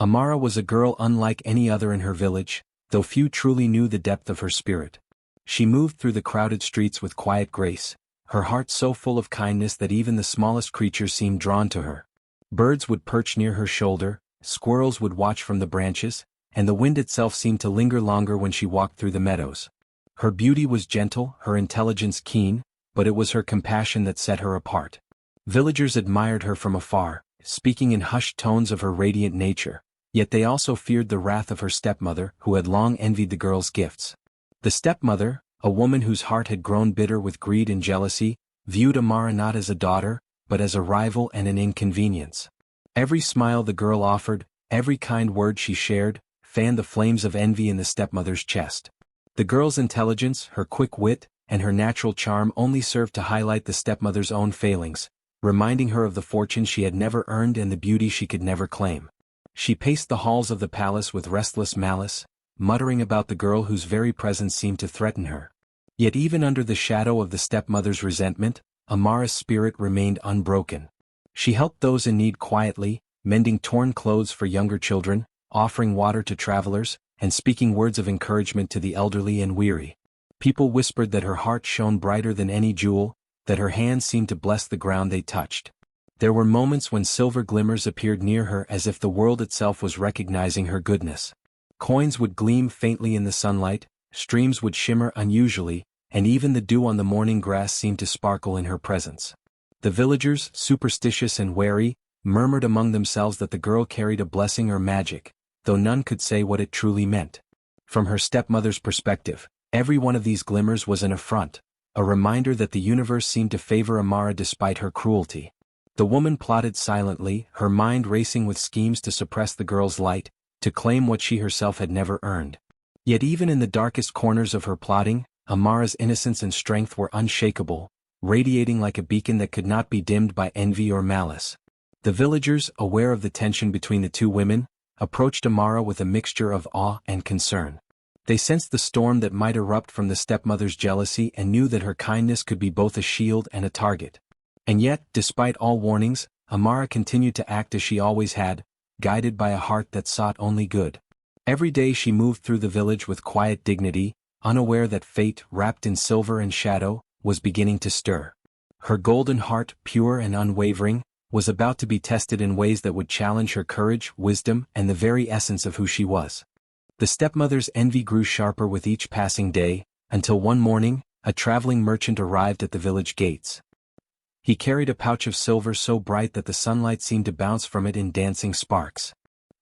Amara was a girl unlike any other in her village, though few truly knew the depth of her spirit. She moved through the crowded streets with quiet grace, her heart so full of kindness that even the smallest creatures seemed drawn to her. Birds would perch near her shoulder, squirrels would watch from the branches, and the wind itself seemed to linger longer when she walked through the meadows. Her beauty was gentle, her intelligence keen, but it was her compassion that set her apart. Villagers admired her from afar, speaking in hushed tones of her radiant nature, yet they also feared the wrath of her stepmother, who had long envied the girl's gifts. The stepmother, a woman whose heart had grown bitter with greed and jealousy, viewed Amara not as a daughter, but as a rival and an inconvenience. Every smile the girl offered, every kind word she shared, fanned the flames of envy in the stepmother's chest. The girl's intelligence, her quick wit, and her natural charm only served to highlight the stepmother's own failings, reminding her of the fortune she had never earned and the beauty she could never claim. She paced the halls of the palace with restless malice, muttering about the girl whose very presence seemed to threaten her. Yet even under the shadow of the stepmother's resentment, Amara's spirit remained unbroken. She helped those in need quietly, mending torn clothes for younger children, offering water to travelers, and speaking words of encouragement to the elderly and weary. People whispered that her heart shone brighter than any jewel, that her hands seemed to bless the ground they touched. There were moments when silver glimmers appeared near her as if the world itself was recognizing her goodness. Coins would gleam faintly in the sunlight, streams would shimmer unusually, and even the dew on the morning grass seemed to sparkle in her presence. The villagers, superstitious and wary, murmured among themselves that the girl carried a blessing or magic, though none could say what it truly meant. From her stepmother's perspective, every one of these glimmers was an affront, a reminder that the universe seemed to favor Amara despite her cruelty. The woman plotted silently, her mind racing with schemes to suppress the girl's light, to claim what she herself had never earned. Yet even in the darkest corners of her plotting, Amara's innocence and strength were unshakable, radiating like a beacon that could not be dimmed by envy or malice. The villagers, aware of the tension between the two women, approached Amara with a mixture of awe and concern. They sensed the storm that might erupt from the stepmother's jealousy and knew that her kindness could be both a shield and a target. And yet, despite all warnings, Amara continued to act as she always had, guided by a heart that sought only good. Every day she moved through the village with quiet dignity, unaware that fate, wrapped in silver and shadow, was beginning to stir. Her golden heart, pure and unwavering, was about to be tested in ways that would challenge her courage, wisdom, and the very essence of who she was. The stepmother's envy grew sharper with each passing day, until one morning, a traveling merchant arrived at the village gates. He carried a pouch of silver so bright that the sunlight seemed to bounce from it in dancing sparks.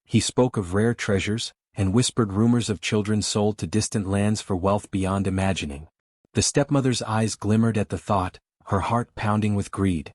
He spoke of rare treasures, and whispered rumors of children sold to distant lands for wealth beyond imagining. The stepmother's eyes glimmered at the thought, her heart pounding with greed.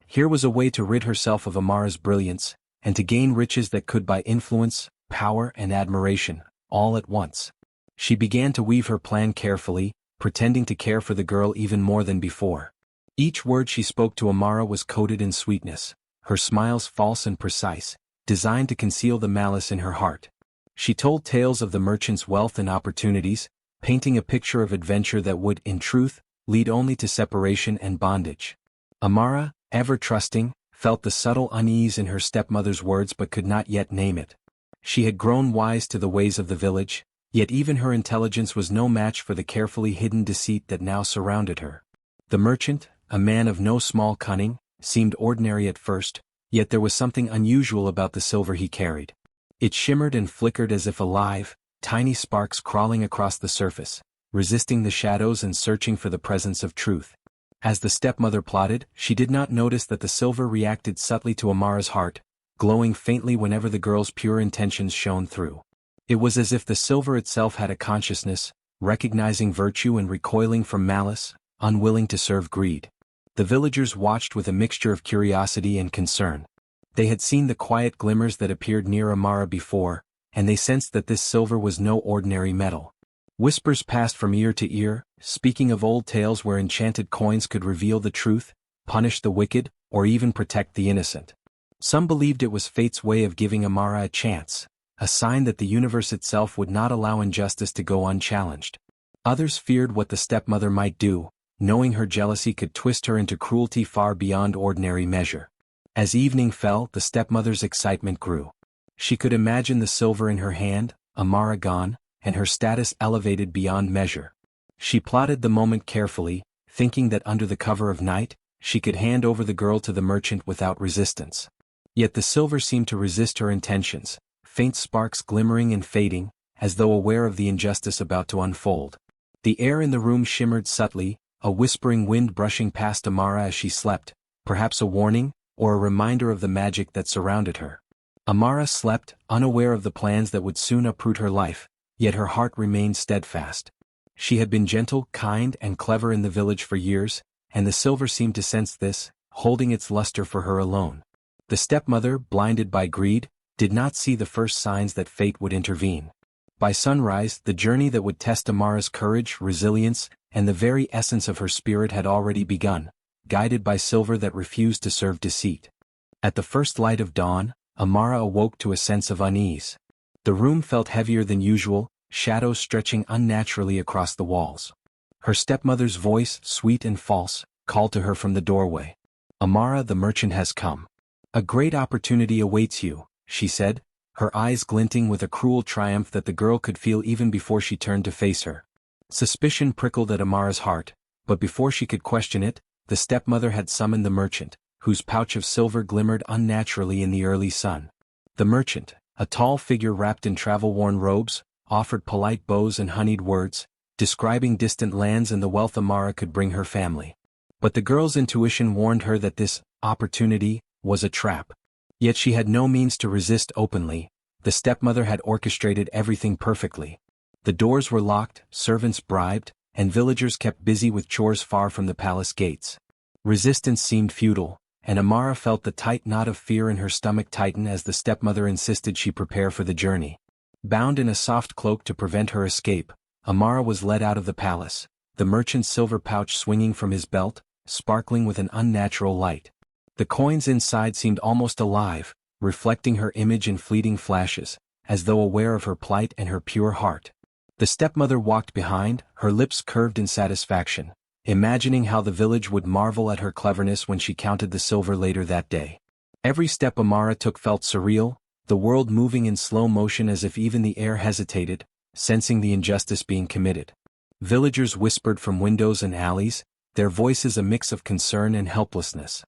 Here was a way to rid herself of Amara's brilliance, and to gain riches that could buy influence, power, and admiration, all at once. She began to weave her plan carefully, pretending to care for the girl even more than before. Each word she spoke to Amara was coated in sweetness, her smiles false and precise, designed to conceal the malice in her heart. She told tales of the merchant's wealth and opportunities, painting a picture of adventure that would, in truth, lead only to separation and bondage. Amara, ever trusting, felt the subtle unease in her stepmother's words but could not yet name it. She had grown wise to the ways of the village, yet even her intelligence was no match for the carefully hidden deceit that now surrounded her. The merchant, a man of no small cunning, seemed ordinary at first, yet there was something unusual about the silver he carried. It shimmered and flickered as if alive, tiny sparks crawling across the surface, resisting the shadows and searching for the presence of truth. As the stepmother plotted, she did not notice that the silver reacted subtly to Amara's heart, glowing faintly whenever the girl's pure intentions shone through. It was as if the silver itself had a consciousness, recognizing virtue and recoiling from malice, unwilling to serve greed. The villagers watched with a mixture of curiosity and concern. They had seen the quiet glimmers that appeared near Amara before, and they sensed that this silver was no ordinary metal. Whispers passed from ear to ear, speaking of old tales where enchanted coins could reveal the truth, punish the wicked, or even protect the innocent. Some believed it was fate's way of giving Amara a chance, a sign that the universe itself would not allow injustice to go unchallenged. Others feared what the stepmother might do, knowing her jealousy could twist her into cruelty far beyond ordinary measure. As evening fell, the stepmother's excitement grew. She could imagine the silver in her hand, Amara gone, and her status elevated beyond measure. She plotted the moment carefully, thinking that under the cover of night, she could hand over the girl to the merchant without resistance. Yet the silver seemed to resist her intentions, faint sparks glimmering and fading, as though aware of the injustice about to unfold. The air in the room shimmered subtly, a whispering wind brushing past Amara as she slept, perhaps a warning, or a reminder of the magic that surrounded her. Amara slept, unaware of the plans that would soon uproot her life, yet her heart remained steadfast. She had been gentle, kind, and clever in the village for years, and the silver seemed to sense this, holding its luster for her alone. The stepmother, blinded by greed, did not see the first signs that fate would intervene. By sunrise, the journey that would test Amara's courage, resilience, and the very essence of her spirit had already begun, guided by silver that refused to serve deceit. At the first light of dawn, Amara awoke to a sense of unease. The room felt heavier than usual, shadows stretching unnaturally across the walls. Her stepmother's voice, sweet and false, called to her from the doorway. "Amara, the merchant has come. A great opportunity awaits you," she said, her eyes glinting with a cruel triumph that the girl could feel even before she turned to face her. Suspicion prickled at Amara's heart, but before she could question it, the stepmother had summoned the merchant, whose pouch of silver glimmered unnaturally in the early sun. The merchant, a tall figure wrapped in travel-worn robes, offered polite bows and honeyed words, describing distant lands and the wealth Amara could bring her family. But the girl's intuition warned her that this opportunity was a trap. Yet she had no means to resist openly. The stepmother had orchestrated everything perfectly. The doors were locked, servants bribed, and villagers kept busy with chores far from the palace gates. Resistance seemed futile, and Amara felt the tight knot of fear in her stomach tighten as the stepmother insisted she prepare for the journey. Bound in a soft cloak to prevent her escape, Amara was led out of the palace, the merchant's silver pouch swinging from his belt, sparkling with an unnatural light. The coins inside seemed almost alive, reflecting her image in fleeting flashes, as though aware of her plight and her pure heart. The stepmother walked behind, her lips curved in satisfaction, imagining how the village would marvel at her cleverness when she counted the silver later that day. Every step Amara took felt surreal, the world moving in slow motion as if even the air hesitated, sensing the injustice being committed. Villagers whispered from windows and alleys, their voices a mix of concern and helplessness.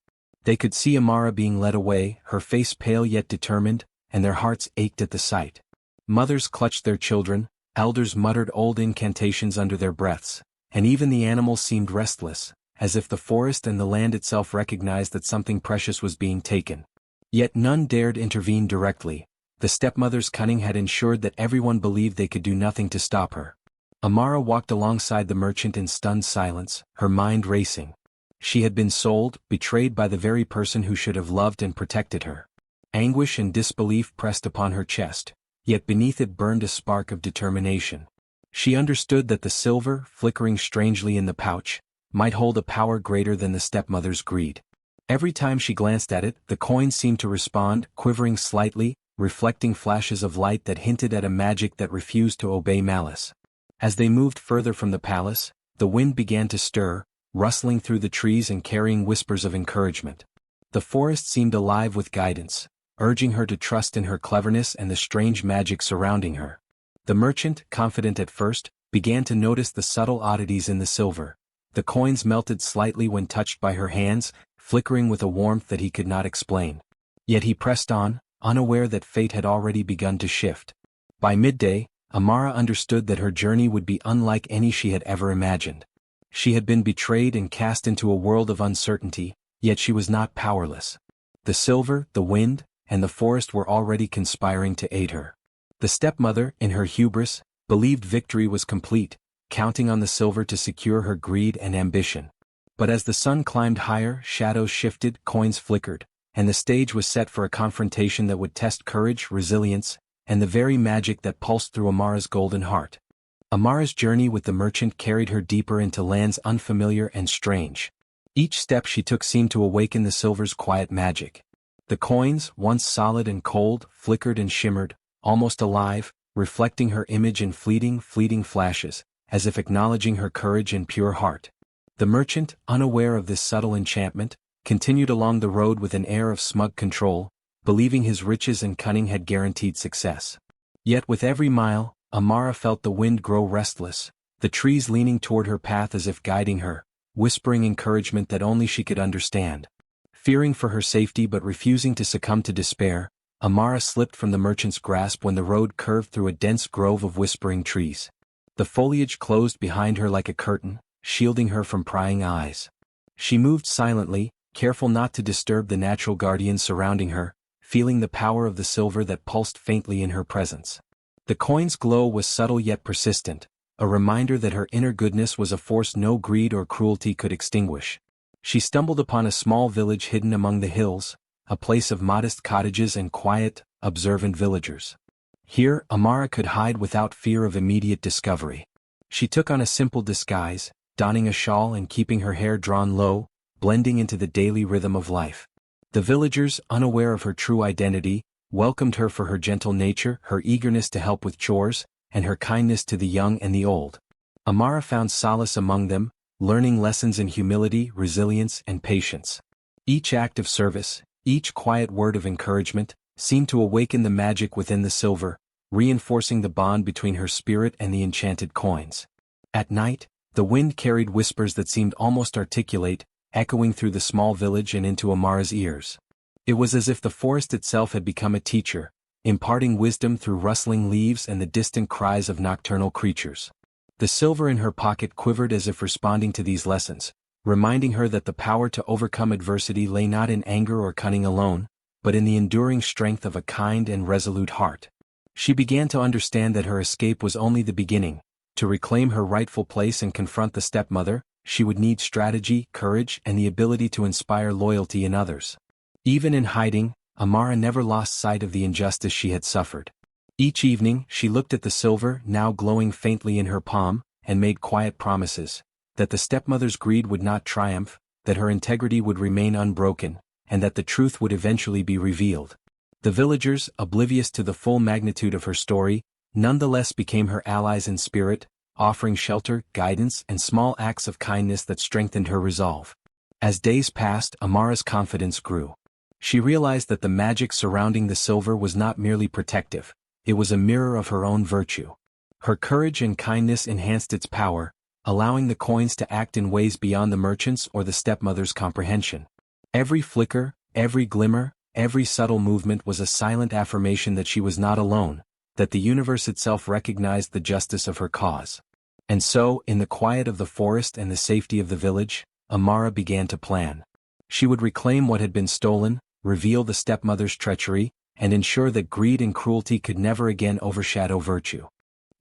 They could see Amara being led away, her face pale yet determined, and their hearts ached at the sight. Mothers clutched their children, elders muttered old incantations under their breaths, and even the animals seemed restless, as if the forest and the land itself recognized that something precious was being taken. Yet none dared intervene directly. The stepmother's cunning had ensured that everyone believed they could do nothing to stop her. Amara walked alongside the merchant in stunned silence, her mind racing. She had been sold, betrayed by the very person who should have loved and protected her. Anguish and disbelief pressed upon her chest, yet beneath it burned a spark of determination. She understood that the silver, flickering strangely in the pouch, might hold a power greater than the stepmother's greed. Every time she glanced at it, the coins seemed to respond, quivering slightly, reflecting flashes of light that hinted at a magic that refused to obey malice. As they moved further from the palace, the wind began to stir, rustling through the trees and carrying whispers of encouragement. The forest seemed alive with guidance, urging her to trust in her cleverness and the strange magic surrounding her. The merchant, confident at first, began to notice the subtle oddities in the silver. The coins melted slightly when touched by her hands, flickering with a warmth that he could not explain. Yet he pressed on, unaware that fate had already begun to shift. By midday, Amara understood that her journey would be unlike any she had ever imagined. She had been betrayed and cast into a world of uncertainty, yet she was not powerless. The silver, the wind, and the forest were already conspiring to aid her. The stepmother, in her hubris, believed victory was complete, counting on the silver to secure her greed and ambition. But as the sun climbed higher, shadows shifted, coins flickered, and the stage was set for a confrontation that would test courage, resilience, and the very magic that pulsed through Amara's golden heart. Amara's journey with the merchant carried her deeper into lands unfamiliar and strange. Each step she took seemed to awaken the silver's quiet magic. The coins, once solid and cold, flickered and shimmered, almost alive, reflecting her image in fleeting flashes, as if acknowledging her courage and pure heart. The merchant, unaware of this subtle enchantment, continued along the road with an air of smug control, believing his riches and cunning had guaranteed success. Yet with every mile, Amara felt the wind grow restless, the trees leaning toward her path as if guiding her, whispering encouragement that only she could understand. Fearing for her safety but refusing to succumb to despair, Amara slipped from the merchant's grasp when the road curved through a dense grove of whispering trees. The foliage closed behind her like a curtain, shielding her from prying eyes. She moved silently, careful not to disturb the natural guardians surrounding her, feeling the power of the silver that pulsed faintly in her presence. The coin's glow was subtle yet persistent, a reminder that her inner goodness was a force no greed or cruelty could extinguish. She stumbled upon a small village hidden among the hills, a place of modest cottages and quiet, observant villagers. Here, Amara could hide without fear of immediate discovery. She took on a simple disguise, donning a shawl and keeping her hair drawn low, blending into the daily rhythm of life. The villagers, unaware of her true identity, welcomed her for her gentle nature, her eagerness to help with chores, and her kindness to the young and the old. Amara found solace among them, learning lessons in humility, resilience, and patience. Each act of service, each quiet word of encouragement, seemed to awaken the magic within the silver, reinforcing the bond between her spirit and the enchanted coins. At night, the wind carried whispers that seemed almost articulate, echoing through the small village and into Amara's ears. It was as if the forest itself had become a teacher, imparting wisdom through rustling leaves and the distant cries of nocturnal creatures. The silver in her pocket quivered as if responding to these lessons, reminding her that the power to overcome adversity lay not in anger or cunning alone, but in the enduring strength of a kind and resolute heart. She began to understand that her escape was only the beginning. To reclaim her rightful place and confront the stepmother, she would need strategy, courage, and the ability to inspire loyalty in others. Even in hiding, Amara never lost sight of the injustice she had suffered. Each evening, she looked at the silver, now glowing faintly in her palm, and made quiet promises, that the stepmother's greed would not triumph, that her integrity would remain unbroken, and that the truth would eventually be revealed. The villagers, oblivious to the full magnitude of her story, nonetheless became her allies in spirit, offering shelter, guidance, and small acts of kindness that strengthened her resolve. As days passed, Amara's confidence grew. She realized that the magic surrounding the silver was not merely protective, it was a mirror of her own virtue. Her courage and kindness enhanced its power, allowing the coins to act in ways beyond the merchant's or the stepmother's comprehension. Every flicker, every glimmer, every subtle movement was a silent affirmation that she was not alone, that the universe itself recognized the justice of her cause. And so, in the quiet of the forest and the safety of the village, Amara began to plan. She would reclaim what had been stolen, reveal the stepmother's treachery, and ensure that greed and cruelty could never again overshadow virtue.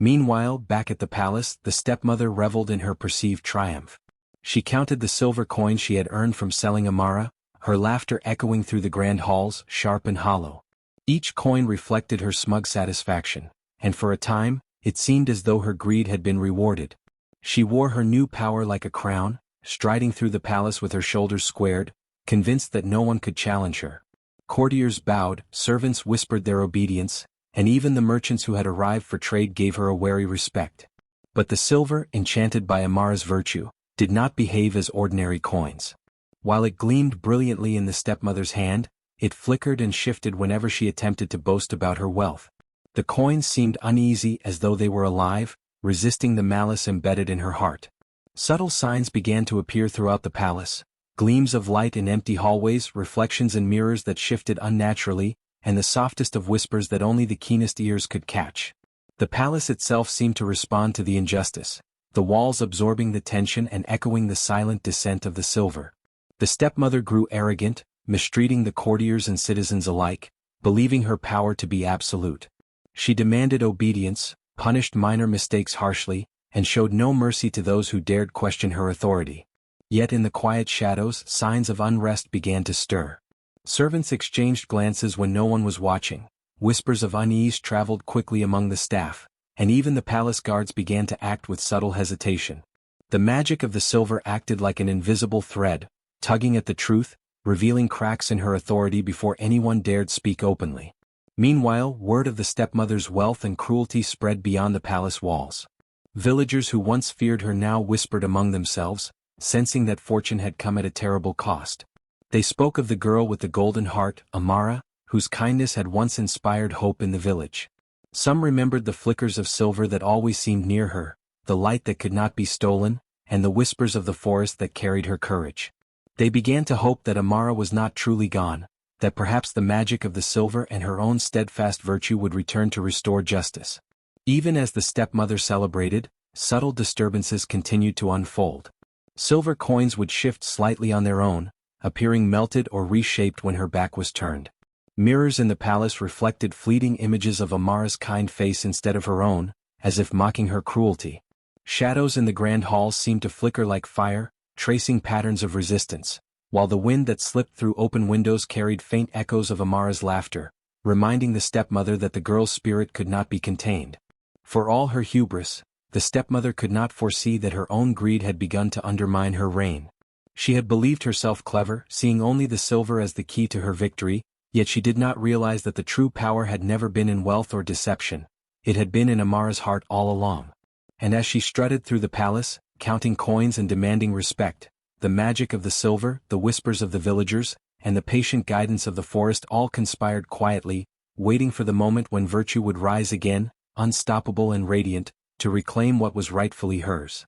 Meanwhile, back at the palace, the stepmother reveled in her perceived triumph. She counted the silver coins she had earned from selling Amara, her laughter echoing through the grand halls, sharp and hollow. Each coin reflected her smug satisfaction, and for a time, it seemed as though her greed had been rewarded. She wore her new power like a crown, striding through the palace with her shoulders squared, convinced that no one could challenge her. Courtiers bowed, servants whispered their obedience, and even the merchants who had arrived for trade gave her a wary respect. But the silver, enchanted by Amara's virtue, did not behave as ordinary coins. While it gleamed brilliantly in the stepmother's hand, it flickered and shifted whenever she attempted to boast about her wealth. The coins seemed uneasy as though they were alive, resisting the malice embedded in her heart. Subtle signs began to appear throughout the palace, gleams of light in empty hallways, reflections in mirrors that shifted unnaturally, and the softest of whispers that only the keenest ears could catch. The palace itself seemed to respond to the injustice, the walls absorbing the tension and echoing the silent dissent of the silver. The stepmother grew arrogant, mistreating the courtiers and citizens alike, believing her power to be absolute. She demanded obedience, punished minor mistakes harshly, and showed no mercy to those who dared question her authority. Yet in the quiet shadows, signs of unrest began to stir. Servants exchanged glances when no one was watching, whispers of unease traveled quickly among the staff, and even the palace guards began to act with subtle hesitation. The magic of the silver acted like an invisible thread, tugging at the truth, revealing cracks in her authority before anyone dared speak openly. Meanwhile, word of the stepmother's wealth and cruelty spread beyond the palace walls. Villagers who once feared her now whispered among themselves, sensing that fortune had come at a terrible cost. They spoke of the girl with the golden heart, Amara, whose kindness had once inspired hope in the village. Some remembered the flickers of silver that always seemed near her, the light that could not be stolen, and the whispers of the forest that carried her courage. They began to hope that Amara was not truly gone, that perhaps the magic of the silver and her own steadfast virtue would return to restore justice. Even as the stepmother celebrated, subtle disturbances continued to unfold. Silver coins would shift slightly on their own, appearing melted or reshaped when her back was turned. Mirrors in the palace reflected fleeting images of Amara's kind face instead of her own, as if mocking her cruelty. Shadows in the grand halls seemed to flicker like fire, tracing patterns of resistance, while the wind that slipped through open windows carried faint echoes of Amara's laughter, reminding the stepmother that the girl's spirit could not be contained. For all her hubris, the stepmother could not foresee that her own greed had begun to undermine her reign. She had believed herself clever, seeing only the silver as the key to her victory, yet she did not realize that the true power had never been in wealth or deception. It had been in Amara's heart all along. And as she strutted through the palace, counting coins and demanding respect, the magic of the silver, the whispers of the villagers, and the patient guidance of the forest all conspired quietly, waiting for the moment when virtue would rise again, unstoppable and radiant, to reclaim what was rightfully hers.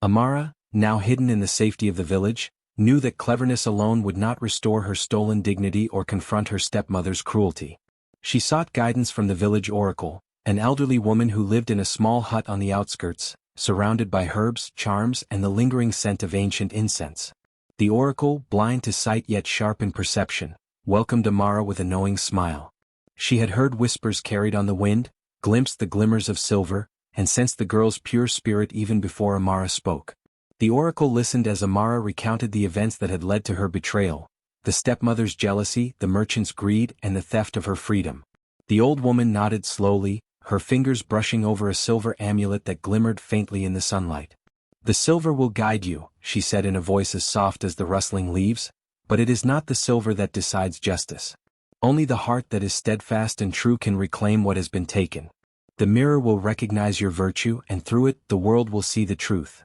Amara, now hidden in the safety of the village, knew that cleverness alone would not restore her stolen dignity or confront her stepmother's cruelty. She sought guidance from the village oracle, an elderly woman who lived in a small hut on the outskirts, surrounded by herbs, charms, and the lingering scent of ancient incense. The oracle, blind to sight yet sharp in perception, welcomed Amara with a knowing smile. She had heard whispers carried on the wind, glimpsed the glimmers of silver, and sensed the girl's pure spirit even before Amara spoke. The oracle listened as Amara recounted the events that had led to her betrayal, the stepmother's jealousy, the merchant's greed, and the theft of her freedom. The old woman nodded slowly, her fingers brushing over a silver amulet that glimmered faintly in the sunlight. "The silver will guide you," she said in a voice as soft as the rustling leaves, "but it is not the silver that decides justice. Only the heart that is steadfast and true can reclaim what has been taken. The mirror will recognize your virtue, and through it, the world will see the truth."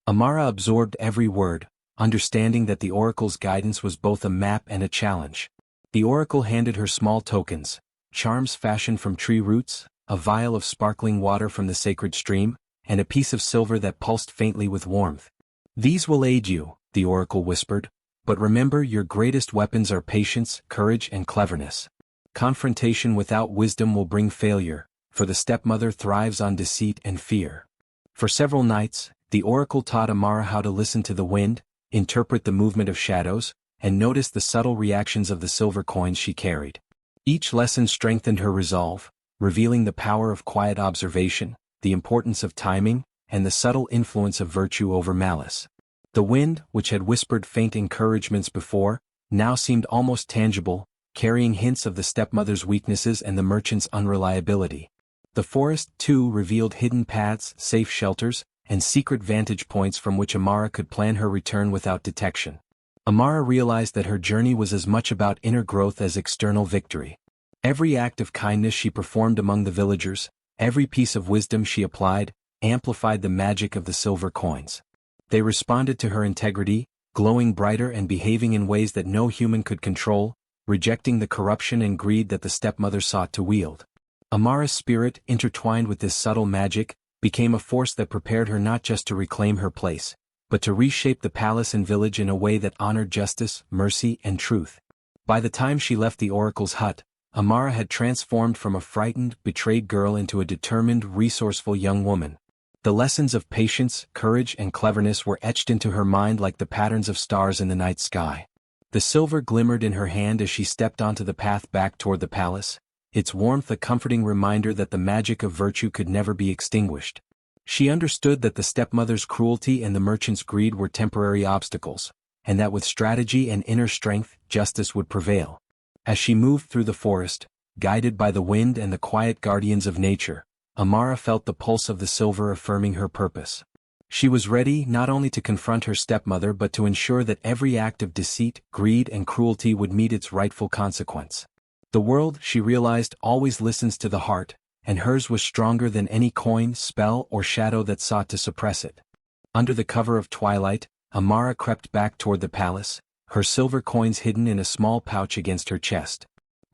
Amara absorbed every word, understanding that the oracle's guidance was both a map and a challenge. The oracle handed her small tokens, charms fashioned from tree roots, a vial of sparkling water from the sacred stream, and a piece of silver that pulsed faintly with warmth. "These will aid you," the oracle whispered, "but remember your greatest weapons are patience, courage, and cleverness. Confrontation without wisdom will bring failure, for the stepmother thrives on deceit and fear." For several nights, the oracle taught Amara how to listen to the wind, interpret the movement of shadows, and notice the subtle reactions of the silver coins she carried. Each lesson strengthened her resolve, revealing the power of quiet observation, the importance of timing, and the subtle influence of virtue over malice. The wind, which had whispered faint encouragements before, now seemed almost tangible, carrying hints of the stepmother's weaknesses and the merchant's unreliability. The forest, too, revealed hidden paths, safe shelters, and secret vantage points from which Amara could plan her return without detection. Amara realized that her journey was as much about inner growth as external victory. Every act of kindness she performed among the villagers, every piece of wisdom she applied, amplified the magic of the silver coins. They responded to her integrity, glowing brighter and behaving in ways that no human could control, rejecting the corruption and greed that the stepmother sought to wield. Amara's spirit, intertwined with this subtle magic, became a force that prepared her not just to reclaim her place, but to reshape the palace and village in a way that honored justice, mercy, and truth. By the time she left the oracle's hut, Amara had transformed from a frightened, betrayed girl into a determined, resourceful young woman. The lessons of patience, courage, and cleverness were etched into her mind like the patterns of stars in the night sky. The silver glimmered in her hand as she stepped onto the path back toward the palace, its warmth a comforting reminder that the magic of virtue could never be extinguished. She understood that the stepmother's cruelty and the merchant's greed were temporary obstacles, and that with strategy and inner strength, justice would prevail. As she moved through the forest, guided by the wind and the quiet guardians of nature, Amara felt the pulse of the silver affirming her purpose. She was ready not only to confront her stepmother but to ensure that every act of deceit, greed, and cruelty would meet its rightful consequence. The world, she realized, always listens to the heart, and hers was stronger than any coin, spell, or shadow that sought to suppress it. Under the cover of twilight, Amara crept back toward the palace, her silver coins hidden in a small pouch against her chest.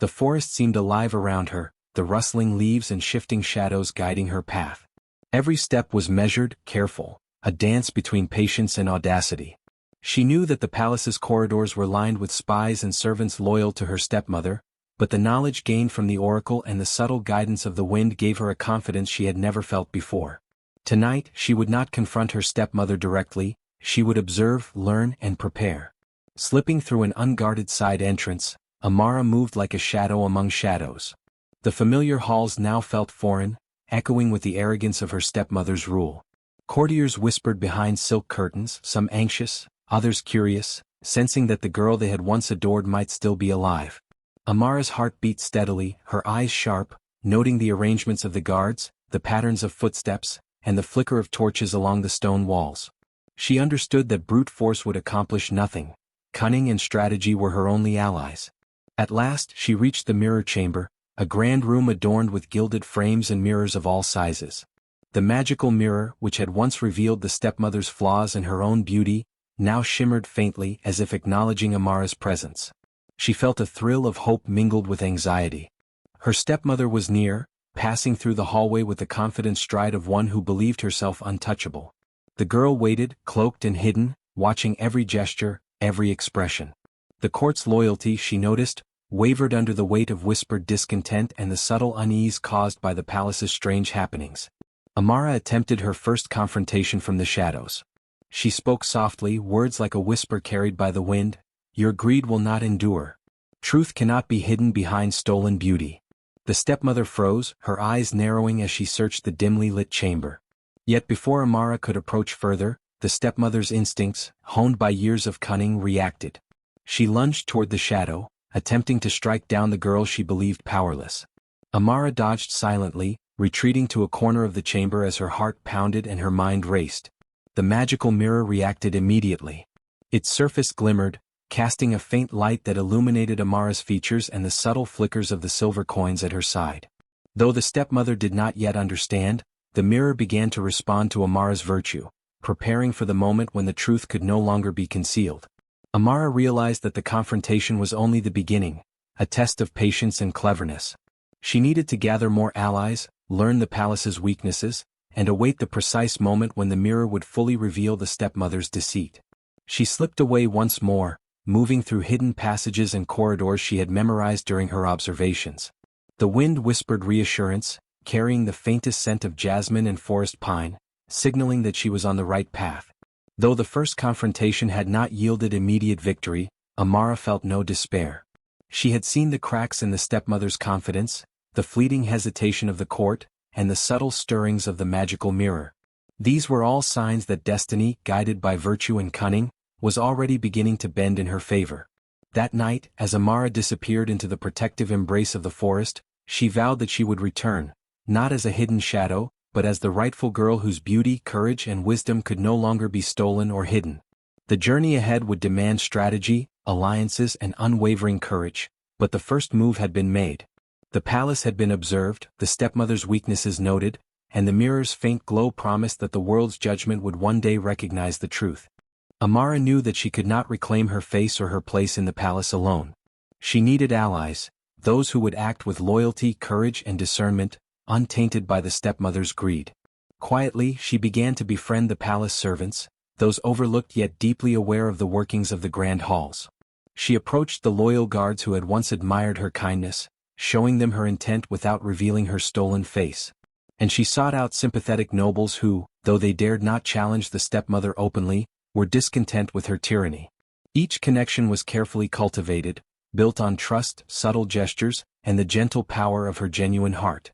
The forest seemed alive around her, the rustling leaves and shifting shadows guiding her path. Every step was measured, careful, a dance between patience and audacity. She knew that the palace's corridors were lined with spies and servants loyal to her stepmother, but the knowledge gained from the oracle and the subtle guidance of the wind gave her a confidence she had never felt before. Tonight, she would not confront her stepmother directly, she would observe, learn, and prepare. Slipping through an unguarded side entrance, Amara moved like a shadow among shadows. The familiar halls now felt foreign, echoing with the arrogance of her stepmother's rule. Courtiers whispered behind silk curtains, some anxious, others curious, sensing that the girl they had once adored might still be alive. Amara's heart beat steadily, her eyes sharp, noting the arrangements of the guards, the patterns of footsteps, and the flicker of torches along the stone walls. She understood that brute force would accomplish nothing. Cunning and strategy were her only allies. At last she reached the mirror chamber, a grand room adorned with gilded frames and mirrors of all sizes. The magical mirror, which had once revealed the stepmother's flaws and her own beauty, now shimmered faintly as if acknowledging Amara's presence. She felt a thrill of hope mingled with anxiety. Her stepmother was near, passing through the hallway with the confident stride of one who believed herself untouchable. The girl waited, cloaked and hidden, watching every gesture, every expression. The court's loyalty, she noticed, wavered under the weight of whispered discontent and the subtle unease caused by the palace's strange happenings. Amara attempted her first confrontation from the shadows. She spoke softly, words like a whisper carried by the wind. Your greed will not endure. Truth cannot be hidden behind stolen beauty. The stepmother froze, her eyes narrowing as she searched the dimly lit chamber. Yet before Amara could approach further, the stepmother's instincts, honed by years of cunning, reacted. She lunged toward the shadow, attempting to strike down the girl she believed powerless. Amara dodged silently, retreating to a corner of the chamber as her heart pounded and her mind raced. The magical mirror reacted immediately. Its surface glimmered, casting a faint light that illuminated Amara's features and the subtle flickers of the silver coins at her side. Though the stepmother did not yet understand, the mirror began to respond to Amara's virtue, preparing for the moment when the truth could no longer be concealed. Amara realized that the confrontation was only the beginning, a test of patience and cleverness. She needed to gather more allies, learn the palace's weaknesses, and await the precise moment when the mirror would fully reveal the stepmother's deceit. She slipped away once more, moving through hidden passages and corridors she had memorized during her observations. The wind whispered reassurance, carrying the faintest scent of jasmine and forest pine, signaling that she was on the right path. Though the first confrontation had not yielded immediate victory, Amara felt no despair. She had seen the cracks in the stepmother's confidence, the fleeting hesitation of the court, and the subtle stirrings of the magical mirror. These were all signs that destiny, guided by virtue and cunning, was already beginning to bend in her favor. That night, as Amara disappeared into the protective embrace of the forest, she vowed that she would return, not as a hidden shadow, but as the rightful girl whose beauty, courage, and wisdom could no longer be stolen or hidden. The journey ahead would demand strategy, alliances, and unwavering courage, but the first move had been made. The palace had been observed, the stepmother's weaknesses noted, and the mirror's faint glow promised that the world's judgment would one day recognize the truth. Amara knew that she could not reclaim her face or her place in the palace alone. She needed allies, those who would act with loyalty, courage, and discernment, untainted by the stepmother's greed. Quietly, she began to befriend the palace servants, those overlooked yet deeply aware of the workings of the grand halls. She approached the loyal guards who had once admired her kindness, showing them her intent without revealing her stolen face. And she sought out sympathetic nobles who, though they dared not challenge the stepmother openly, were discontent with her tyranny. Each connection was carefully cultivated, built on trust, subtle gestures, and the gentle power of her genuine heart.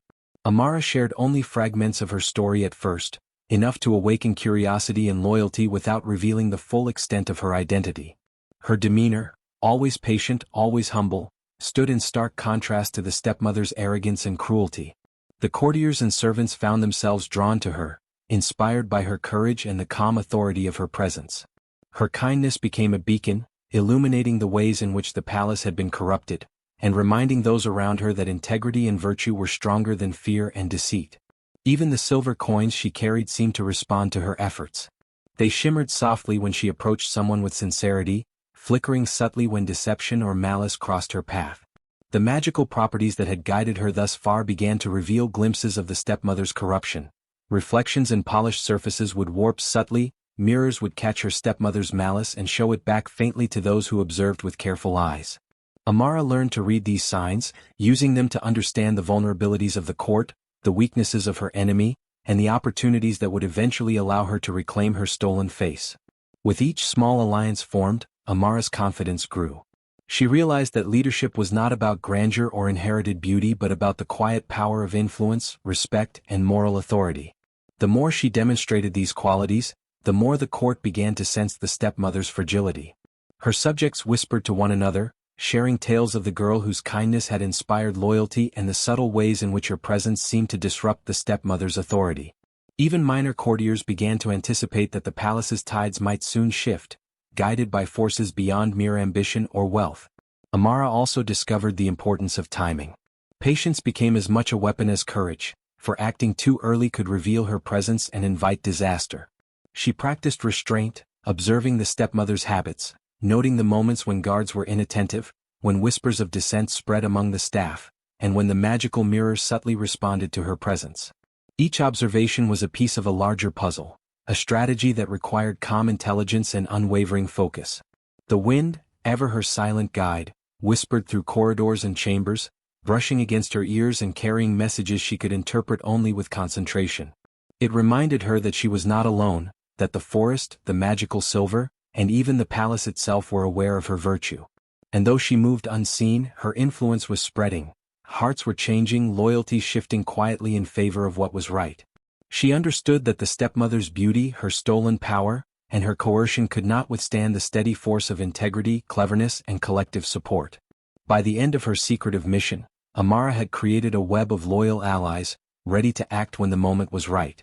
Amara shared only fragments of her story at first, enough to awaken curiosity and loyalty without revealing the full extent of her identity. Her demeanor, always patient, always humble, stood in stark contrast to the stepmother's arrogance and cruelty. The courtiers and servants found themselves drawn to her, inspired by her courage and the calm authority of her presence. Her kindness became a beacon, illuminating the ways in which the palace had been corrupted, and reminding those around her that integrity and virtue were stronger than fear and deceit. Even the silver coins she carried seemed to respond to her efforts. They shimmered softly when she approached someone with sincerity, flickering subtly when deception or malice crossed her path. The magical properties that had guided her thus far began to reveal glimpses of the stepmother's corruption. Reflections in polished surfaces would warp subtly, mirrors would catch her stepmother's malice and show it back faintly to those who observed with careful eyes. Amara learned to read these signs, using them to understand the vulnerabilities of the court, the weaknesses of her enemy, and the opportunities that would eventually allow her to reclaim her stolen face. With each small alliance formed, Amara's confidence grew. She realized that leadership was not about grandeur or inherited beauty but about the quiet power of influence, respect, and moral authority. The more she demonstrated these qualities, the more the court began to sense the stepmother's fragility. Her subjects whispered to one another, sharing tales of the girl whose kindness had inspired loyalty and the subtle ways in which her presence seemed to disrupt the stepmother's authority. Even minor courtiers began to anticipate that the palace's tides might soon shift, guided by forces beyond mere ambition or wealth. Amara also discovered the importance of timing. Patience became as much a weapon as courage, for acting too early could reveal her presence and invite disaster. She practiced restraint, observing the stepmother's habits, noting the moments when guards were inattentive, when whispers of dissent spread among the staff, and when the magical mirror subtly responded to her presence. Each observation was a piece of a larger puzzle, a strategy that required calm intelligence and unwavering focus. The wind, ever her silent guide, whispered through corridors and chambers, brushing against her ears and carrying messages she could interpret only with concentration. It reminded her that she was not alone, that the forest, the magical silver, and even the palace itself were aware of her virtue. And though she moved unseen, her influence was spreading. Hearts were changing, loyalty shifting quietly in favor of what was right. She understood that the stepmother's beauty, her stolen power, and her coercion could not withstand the steady force of integrity, cleverness, and collective support. By the end of her secretive mission, Amara had created a web of loyal allies, ready to act when the moment was right.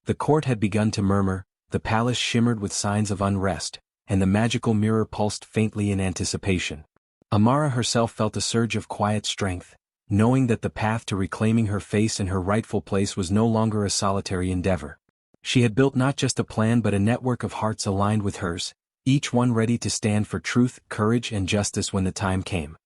The court had begun to murmur, the palace shimmered with signs of unrest, and the magical mirror pulsed faintly in anticipation. Amara herself felt a surge of quiet strength, knowing that the path to reclaiming her face and her rightful place was no longer a solitary endeavor. She had built not just a plan but a network of hearts aligned with hers, each one ready to stand for truth, courage, and justice when the time came.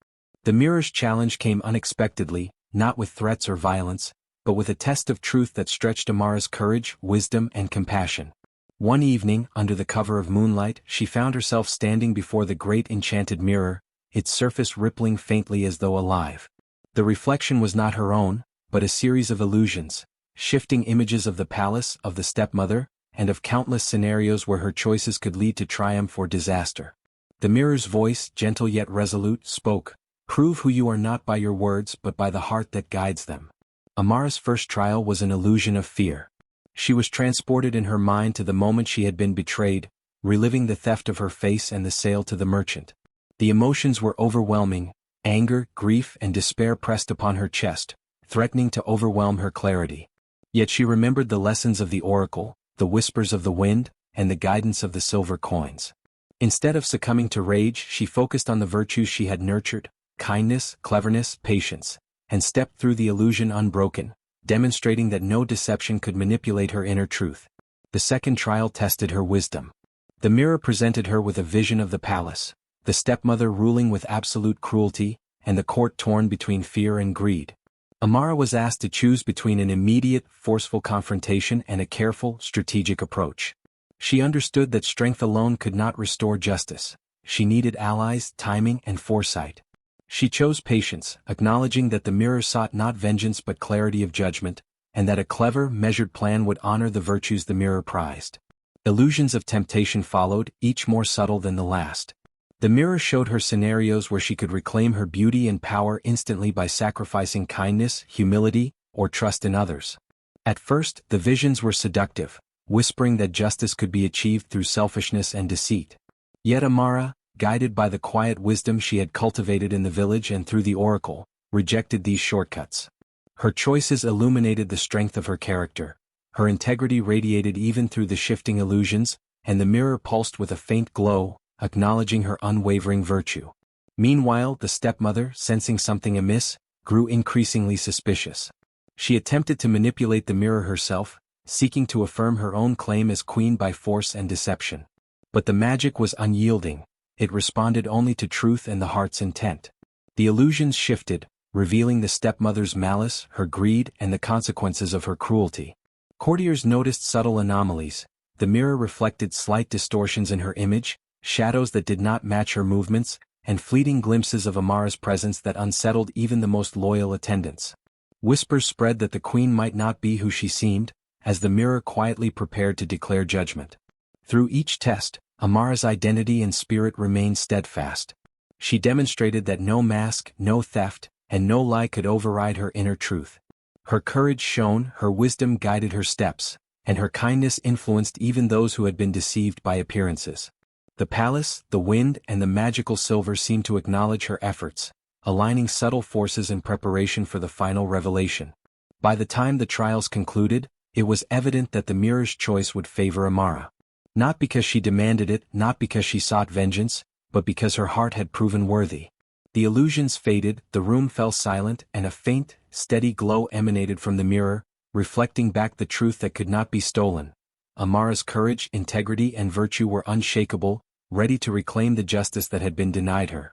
The mirror's challenge came unexpectedly, not with threats or violence, but with a test of truth that stretched Amara's courage, wisdom, and compassion. One evening, under the cover of moonlight, she found herself standing before the great enchanted mirror, its surface rippling faintly as though alive. The reflection was not her own, but a series of illusions, shifting images of the palace, of the stepmother, and of countless scenarios where her choices could lead to triumph or disaster. The mirror's voice, gentle yet resolute, spoke, "Prove who you are not by your words but by the heart that guides them." Amara's first trial was an illusion of fear. She was transported in her mind to the moment she had been betrayed, reliving the theft of her face and the sale to the merchant. The emotions were overwhelming, anger, grief, and despair pressed upon her chest, threatening to overwhelm her clarity. Yet she remembered the lessons of the oracle, the whispers of the wind, and the guidance of the silver coins. Instead of succumbing to rage, she focused on the virtues she had nurtured, kindness, cleverness, patience, and stepped through the illusion unbroken, demonstrating that no deception could manipulate her inner truth. The second trial tested her wisdom. The mirror presented her with a vision of the palace, the stepmother ruling with absolute cruelty, and the court torn between fear and greed. Amara was asked to choose between an immediate, forceful confrontation and a careful, strategic approach. She understood that strength alone could not restore justice. She needed allies, timing, and foresight. She chose patience, acknowledging that the mirror sought not vengeance but clarity of judgment, and that a clever, measured plan would honor the virtues the mirror prized. Illusions of temptation followed, each more subtle than the last. The mirror showed her scenarios where she could reclaim her beauty and power instantly by sacrificing kindness, humility, or trust in others. At first, the visions were seductive, whispering that justice could be achieved through selfishness and deceit. Yet Amara, guided by the quiet wisdom she had cultivated in the village and through the oracle, rejected these shortcuts. Her choices illuminated the strength of her character, her integrity radiated even through the shifting illusions, and the mirror pulsed with a faint glow, acknowledging her unwavering virtue. Meanwhile, the stepmother, sensing something amiss, grew increasingly suspicious. She attempted to manipulate the mirror herself, seeking to affirm her own claim as queen by force and deception. But the magic was unyielding. It responded only to truth and the heart's intent. The illusions shifted, revealing the stepmother's malice, her greed, and the consequences of her cruelty. Courtiers noticed subtle anomalies. The mirror reflected slight distortions in her image, shadows that did not match her movements, and fleeting glimpses of Amara's presence that unsettled even the most loyal attendants. Whispers spread that the queen might not be who she seemed, as the mirror quietly prepared to declare judgment. Through each test, Amara's identity and spirit remained steadfast. She demonstrated that no mask, no theft, and no lie could override her inner truth. Her courage shone, her wisdom guided her steps, and her kindness influenced even those who had been deceived by appearances. The palace, the wind, and the magical silver seemed to acknowledge her efforts, aligning subtle forces in preparation for the final revelation. By the time the trials concluded, it was evident that the mirror's choice would favor Amara. Not because she demanded it, not because she sought vengeance, but because her heart had proven worthy. The illusions faded, the room fell silent, and a faint, steady glow emanated from the mirror, reflecting back the truth that could not be stolen. Amara's courage, integrity, and virtue were unshakable, ready to reclaim the justice that had been denied her.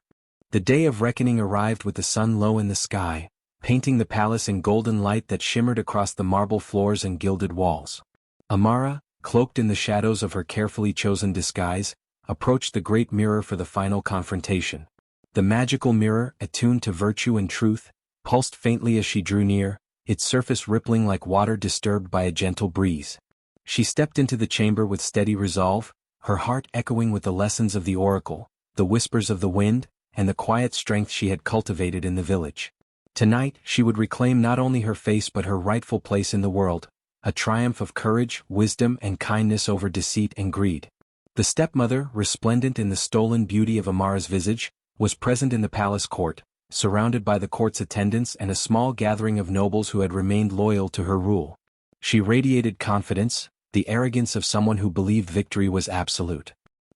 The day of reckoning arrived with the sun low in the sky, painting the palace in golden light that shimmered across the marble floors and gilded walls. Amara, cloaked in the shadows of her carefully chosen disguise, approached the great mirror for the final confrontation. The magical mirror, attuned to virtue and truth, pulsed faintly as she drew near, its surface rippling like water disturbed by a gentle breeze. She stepped into the chamber with steady resolve, her heart echoing with the lessons of the oracle, the whispers of the wind, and the quiet strength she had cultivated in the village. Tonight, she would reclaim not only her face but her rightful place in the world, a triumph of courage, wisdom, and kindness over deceit and greed. The stepmother, resplendent in the stolen beauty of Amara's visage, was present in the palace court, surrounded by the court's attendants and a small gathering of nobles who had remained loyal to her rule. She radiated confidence, the arrogance of someone who believed victory was absolute.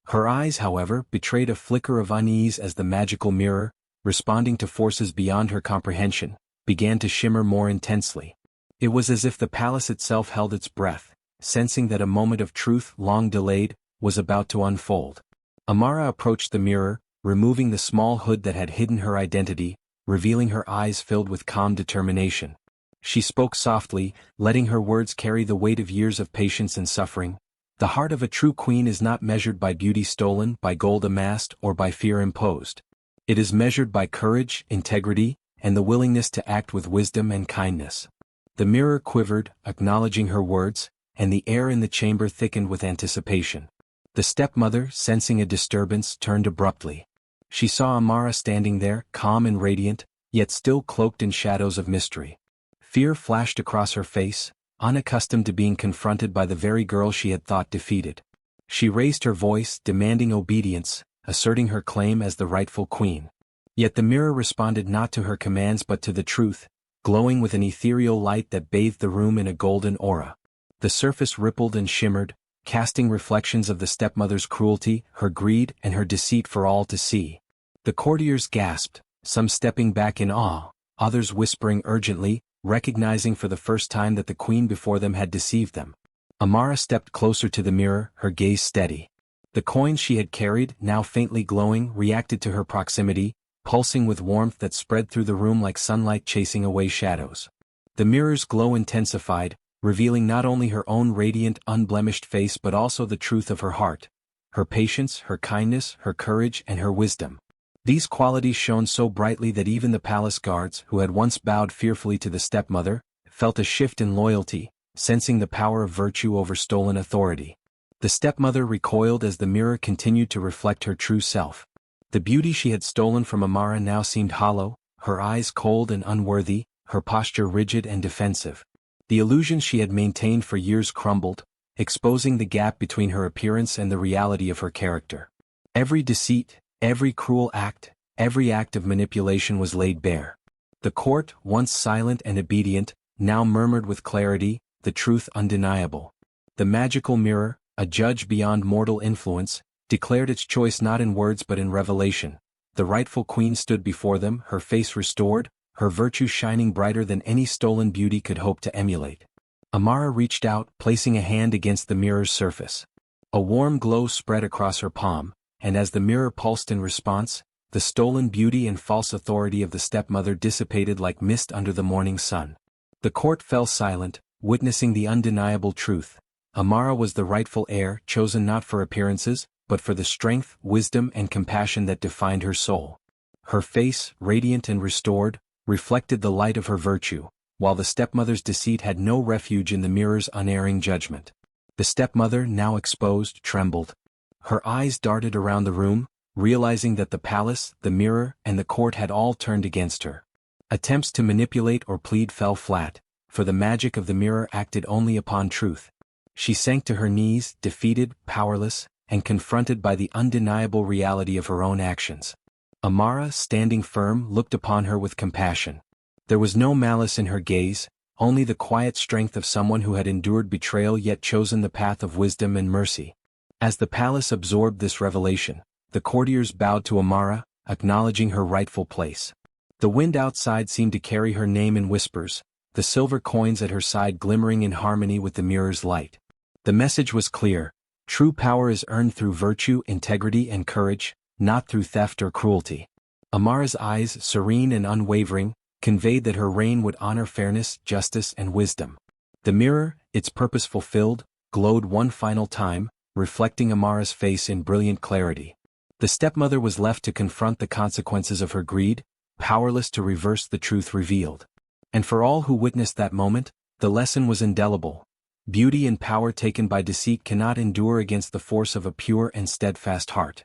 Her eyes, however, betrayed a flicker of unease as the magical mirror, responding to forces beyond her comprehension, began to shimmer more intensely. It was as if the palace itself held its breath, sensing that a moment of truth, long delayed, was about to unfold. Amara approached the mirror, removing the small hood that had hidden her identity, revealing her eyes filled with calm determination. She spoke softly, letting her words carry the weight of years of patience and suffering. The heart of a true queen is not measured by beauty stolen, by gold amassed, or by fear imposed. It is measured by courage, integrity, and the willingness to act with wisdom and kindness. The mirror quivered, acknowledging her words, and the air in the chamber thickened with anticipation. The stepmother, sensing a disturbance, turned abruptly. She saw Amara standing there, calm and radiant, yet still cloaked in shadows of mystery. Fear flashed across her face, unaccustomed to being confronted by the very girl she had thought defeated. She raised her voice, demanding obedience, asserting her claim as the rightful queen. Yet the mirror responded not to her commands but to the truth, glowing with an ethereal light that bathed the room in a golden aura. The surface rippled and shimmered, casting reflections of the stepmother's cruelty, her greed, and her deceit for all to see. The courtiers gasped, some stepping back in awe, others whispering urgently, recognizing for the first time that the queen before them had deceived them. Amara stepped closer to the mirror, her gaze steady. The coins she had carried, now faintly glowing, reacted to her proximity, pulsing with warmth that spread through the room like sunlight chasing away shadows. The mirror's glow intensified, revealing not only her own radiant, unblemished face but also the truth of her heart, her patience, her kindness, her courage, and her wisdom. These qualities shone so brightly that even the palace guards, who had once bowed fearfully to the stepmother, felt a shift in loyalty, sensing the power of virtue over stolen authority. The stepmother recoiled as the mirror continued to reflect her true self. The beauty she had stolen from Amara now seemed hollow, her eyes cold and unworthy, her posture rigid and defensive. The illusions she had maintained for years crumbled, exposing the gap between her appearance and the reality of her character. Every deceit, every cruel act, every act of manipulation was laid bare. The court, once silent and obedient, now murmured with clarity, the truth undeniable. The magical mirror, a judge beyond mortal influence, declared its choice not in words but in revelation. The rightful queen stood before them, her face restored, her virtue shining brighter than any stolen beauty could hope to emulate. Amara reached out, placing a hand against the mirror's surface. A warm glow spread across her palm, and as the mirror pulsed in response, the stolen beauty and false authority of the stepmother dissipated like mist under the morning sun. The court fell silent, witnessing the undeniable truth. Amara was the rightful heir, chosen not for appearances, but for the strength, wisdom and compassion that defined her soul. Her face, radiant and restored, reflected the light of her virtue, while the stepmother's deceit had no refuge in the mirror's unerring judgment. The stepmother, now exposed, trembled. Her eyes darted around the room, realizing that the palace, the mirror, and the court had all turned against her. Attempts to manipulate or plead fell flat, for the magic of the mirror acted only upon truth. She sank to her knees, defeated, powerless, and confronted by the undeniable reality of her own actions. Amara, standing firm, looked upon her with compassion. There was no malice in her gaze, only the quiet strength of someone who had endured betrayal yet chosen the path of wisdom and mercy. As the palace absorbed this revelation, the courtiers bowed to Amara, acknowledging her rightful place. The wind outside seemed to carry her name in whispers, the silver coins at her side glimmering in harmony with the mirror's light. The message was clear: true power is earned through virtue, integrity and courage, not through theft or cruelty. Amara's eyes, serene and unwavering, conveyed that her reign would honor fairness, justice and wisdom. The mirror, its purpose fulfilled, glowed one final time, reflecting Amara's face in brilliant clarity. The stepmother was left to confront the consequences of her greed, powerless to reverse the truth revealed. And for all who witnessed that moment, the lesson was indelible. Beauty and power taken by deceit cannot endure against the force of a pure and steadfast heart.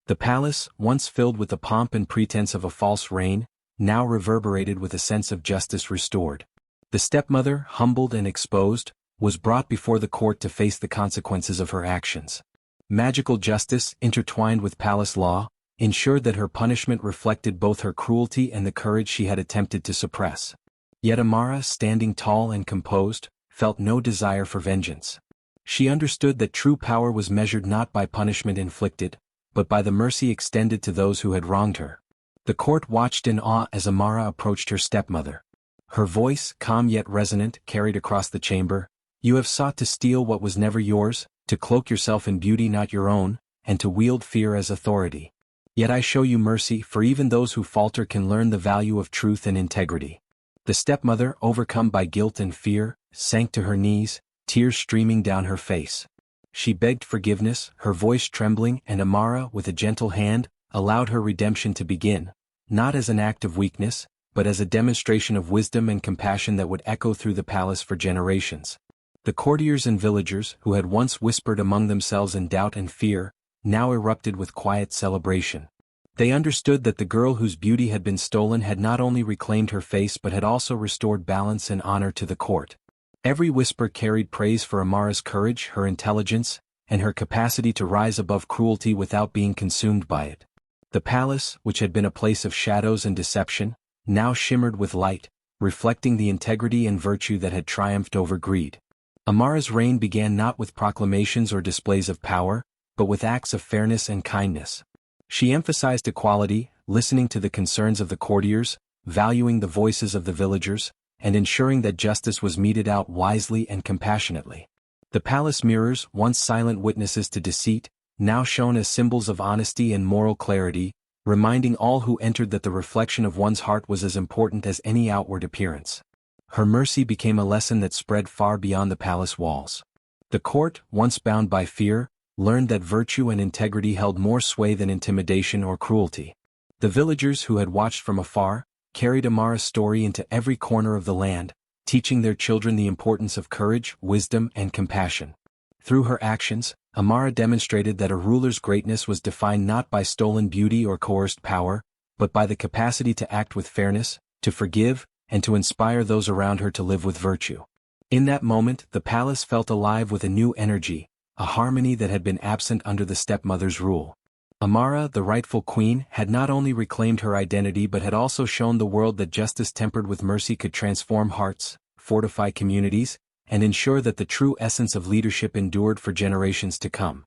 The palace, once filled with the pomp and pretense of a false reign, now reverberated with a sense of justice restored. The stepmother, humbled and exposed, was brought before the court to face the consequences of her actions. Magical justice, intertwined with palace law, ensured that her punishment reflected both her cruelty and the courage she had attempted to suppress. Yet Amara, standing tall and composed, felt no desire for vengeance. She understood that true power was measured not by punishment inflicted, but by the mercy extended to those who had wronged her. The court watched in awe as Amara approached her stepmother. Her voice, calm yet resonant, carried across the chamber. "You have sought to steal what was never yours, to cloak yourself in beauty not your own, and to wield fear as authority. Yet I show you mercy, for even those who falter can learn the value of truth and integrity." The stepmother, overcome by guilt and fear, sank to her knees, tears streaming down her face. She begged forgiveness, her voice trembling, and Amara, with a gentle hand, allowed her redemption to begin, not as an act of weakness, but as a demonstration of wisdom and compassion that would echo through the palace for generations. The courtiers and villagers, who had once whispered among themselves in doubt and fear, now erupted with quiet celebration. They understood that the girl whose beauty had been stolen had not only reclaimed her face but had also restored balance and honor to the court. Every whisper carried praise for Amara's courage, her intelligence, and her capacity to rise above cruelty without being consumed by it. The palace, which had been a place of shadows and deception, now shimmered with light, reflecting the integrity and virtue that had triumphed over greed. Amara's reign began not with proclamations or displays of power, but with acts of fairness and kindness. She emphasized equality, listening to the concerns of the courtiers, valuing the voices of the villagers, and ensuring that justice was meted out wisely and compassionately. The palace mirrors, once silent witnesses to deceit, now shone as symbols of honesty and moral clarity, reminding all who entered that the reflection of one's heart was as important as any outward appearance. Her mercy became a lesson that spread far beyond the palace walls. The court, once bound by fear, learned that virtue and integrity held more sway than intimidation or cruelty. The villagers who had watched from afar carried Amara's story into every corner of the land, teaching their children the importance of courage, wisdom, and compassion. Through her actions, Amara demonstrated that a ruler's greatness was defined not by stolen beauty or coerced power, but by the capacity to act with fairness, to forgive, and to inspire those around her to live with virtue. In that moment, the palace felt alive with a new energy, a harmony that had been absent under the stepmother's rule. Amara, the rightful queen, had not only reclaimed her identity but had also shown the world that justice tempered with mercy could transform hearts, fortify communities, and ensure that the true essence of leadership endured for generations to come.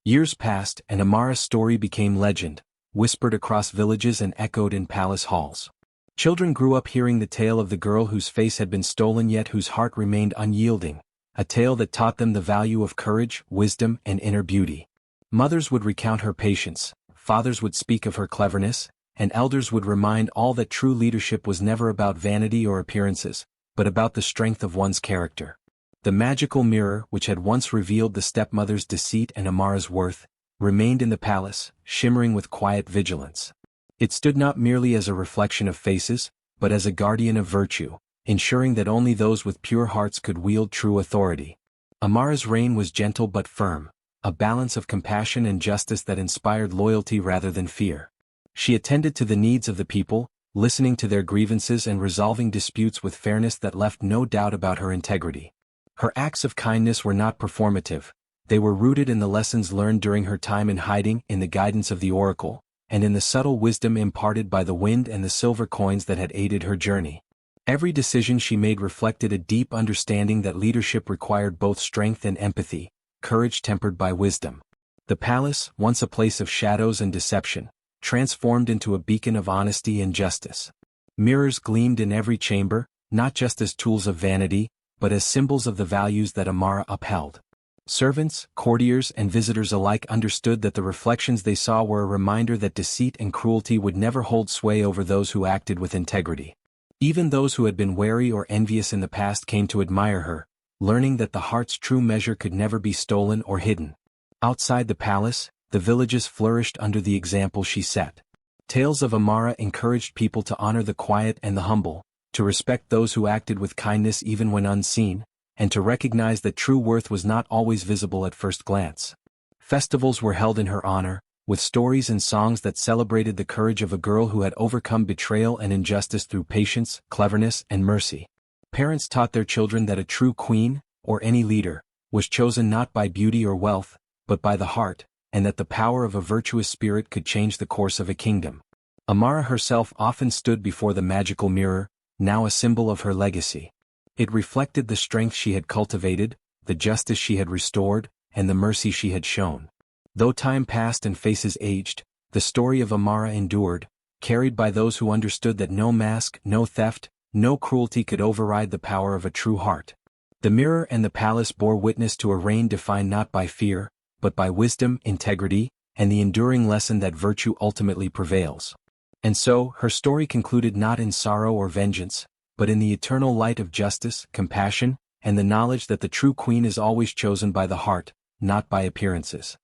Years passed, and Amara's story became legend, whispered across villages and echoed in palace halls. Children grew up hearing the tale of the girl whose face had been stolen yet whose heart remained unyielding, a tale that taught them the value of courage, wisdom, and inner beauty. Mothers would recount her patience, fathers would speak of her cleverness, and elders would remind all that true leadership was never about vanity or appearances, but about the strength of one's character. The magical mirror, which had once revealed the stepmother's deceit and Amara's worth, remained in the palace, shimmering with quiet vigilance. It stood not merely as a reflection of faces, but as a guardian of virtue, ensuring that only those with pure hearts could wield true authority. Amara's reign was gentle but firm, a balance of compassion and justice that inspired loyalty rather than fear. She attended to the needs of the people, listening to their grievances and resolving disputes with fairness that left no doubt about her integrity. Her acts of kindness were not performative, they were rooted in the lessons learned during her time in hiding, in the guidance of the oracle, and in the subtle wisdom imparted by the wind and the silver coins that had aided her journey. Every decision she made reflected a deep understanding that leadership required both strength and empathy, courage tempered by wisdom. The palace, once a place of shadows and deception, transformed into a beacon of honesty and justice. Mirrors gleamed in every chamber, not just as tools of vanity, but as symbols of the values that Amara upheld. Servants, courtiers, and visitors alike understood that the reflections they saw were a reminder that deceit and cruelty would never hold sway over those who acted with integrity. Even those who had been wary or envious in the past came to admire her, learning that the heart's true measure could never be stolen or hidden. Outside the palace, the villages flourished under the example she set. Tales of Amara encouraged people to honor the quiet and the humble, to respect those who acted with kindness even when unseen, and to recognize that true worth was not always visible at first glance. Festivals were held in her honor, with stories and songs that celebrated the courage of a girl who had overcome betrayal and injustice through patience, cleverness, and mercy. Parents taught their children that a true queen, or any leader, was chosen not by beauty or wealth, but by the heart, and that the power of a virtuous spirit could change the course of a kingdom. Amara herself often stood before the magical mirror, now a symbol of her legacy. It reflected the strength she had cultivated, the justice she had restored, and the mercy she had shown. Though time passed and faces aged, the story of Amara endured, carried by those who understood that no mask, no theft, no cruelty could override the power of a true heart. The mirror and the palace bore witness to a reign defined not by fear, but by wisdom, integrity, and the enduring lesson that virtue ultimately prevails. And so, her story concluded not in sorrow or vengeance, but in the eternal light of justice, compassion, and the knowledge that the true queen is always chosen by the heart, not by appearances.